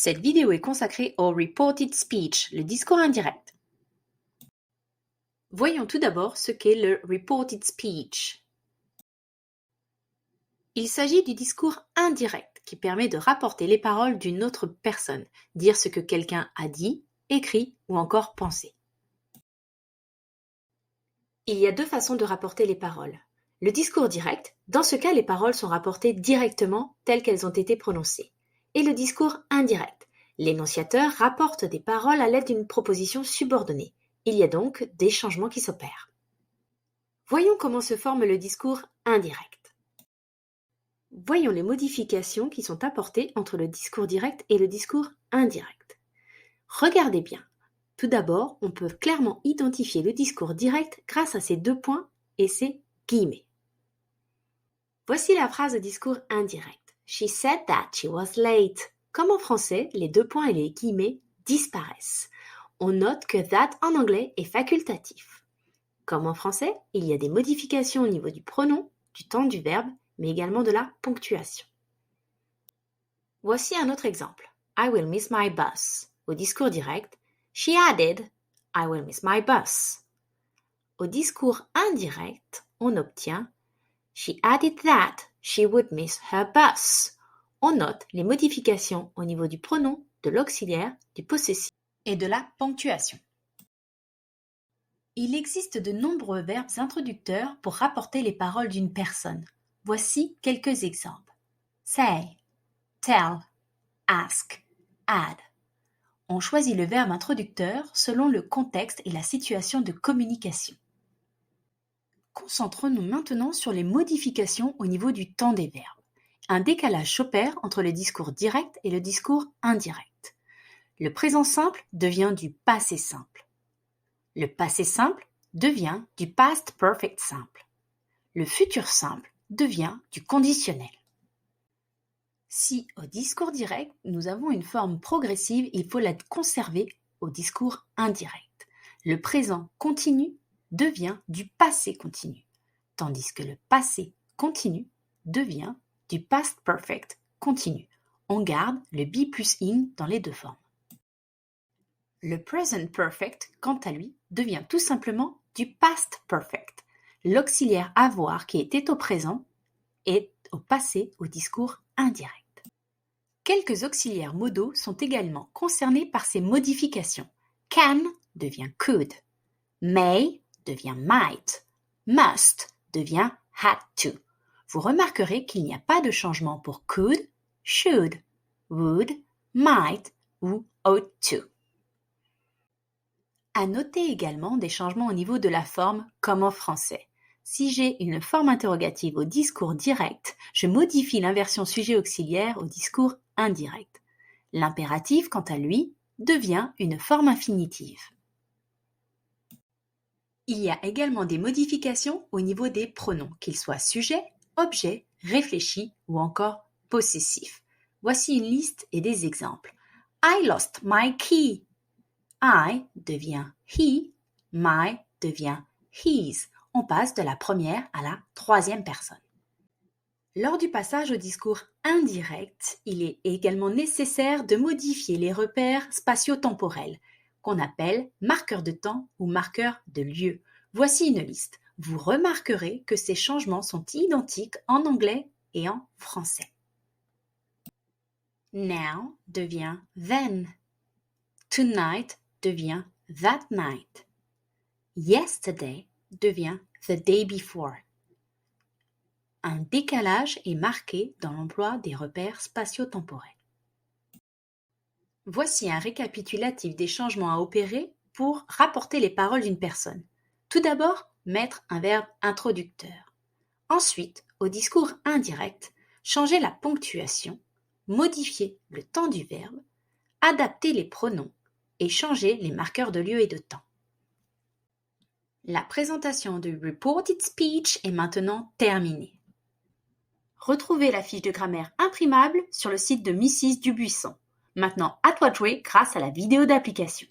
Cette vidéo est consacrée au reported speech, le discours indirect. Voyons tout d'abord ce qu'est le reported speech. Il s'agit du discours indirect qui permet de rapporter les paroles d'une autre personne, dire ce que quelqu'un a dit, écrit ou encore pensé. Il y a deux façons de rapporter les paroles. Le discours direct, dans ce cas les paroles sont rapportées directement telles qu'elles ont été prononcées. Et le discours indirect. L'énonciateur rapporte des paroles à l'aide d'une proposition subordonnée. Il y a donc des changements qui s'opèrent. Voyons comment se forme le discours indirect. Voyons les modifications qui sont apportées entre le discours direct et le discours indirect. Regardez bien. Tout d'abord, on peut clairement identifier le discours direct grâce à ces deux points et ces guillemets. Voici la phrase de discours indirect. She said that she was late. Comme en français, les deux points et les guillemets disparaissent. On note que that en anglais est facultatif. Comme en français, il y a des modifications au niveau du pronom, du temps du verbe, mais également de la ponctuation. Voici un autre exemple. I will miss my bus. Au discours direct, she added I will miss my bus. Au discours indirect, on obtient she added that she would miss her bus. On note les modifications au niveau du pronom, de l'auxiliaire, du possessif et de la ponctuation. Il existe de nombreux verbes introducteurs pour rapporter les paroles d'une personne. Voici quelques exemples. Say, tell, ask, add. On choisit le verbe introducteur selon le contexte et la situation de communication. Concentrons-nous maintenant sur les modifications au niveau du temps des verbes. Un décalage s'opère entre le discours direct et le discours indirect. Le présent simple devient du passé simple. Le passé simple devient du past perfect simple. Le futur simple devient du conditionnel. Si au discours direct, nous avons une forme progressive, il faut la conserver au discours indirect. Le présent continu devient du passé continu, tandis que le passé continu devient du past perfect continu. On garde le be plus in dans les deux formes. Le present perfect, quant à lui, devient tout simplement du past perfect. L'auxiliaire avoir qui était au présent est au passé au discours indirect. Quelques auxiliaires modaux sont également concernés par ces modifications. Can devient could. May devient might. Must devient had to. Vous remarquerez qu'il n'y a pas de changement pour could, should, would, might ou ought to. À noter également des changements au niveau de la forme comme en français. Si j'ai une forme interrogative au discours direct, je modifie l'inversion sujet auxiliaire au discours indirect. L'impératif, quant à lui, devient une forme infinitive. Il y a également des modifications au niveau des pronoms, qu'ils soient sujet, objet, réfléchi ou encore possessif. Voici une liste et des exemples. I lost my key. I devient he, my devient his. On passe de la première à la troisième personne. Lors du passage au discours indirect, il est également nécessaire de modifier les repères spatio-temporels, qu'on appelle marqueurs de temps ou marqueurs de lieu. Voici une liste. Vous remarquerez que ces changements sont identiques en anglais et en français. Now devient then. Tonight devient that night. Yesterday devient the day before. Un décalage est marqué dans l'emploi des repères spatio-temporels. Voici un récapitulatif des changements à opérer pour rapporter les paroles d'une personne. Tout d'abord, mettre un verbe introducteur. Ensuite, au discours indirect, changer la ponctuation, modifier le temps du verbe, adapter les pronoms et changer les marqueurs de lieu et de temps. La présentation du reported speech est maintenant terminée. Retrouvez la fiche de grammaire imprimable sur le site de Mrs Dubuisson. Maintenant, à toi de jouer grâce à la vidéo d'application.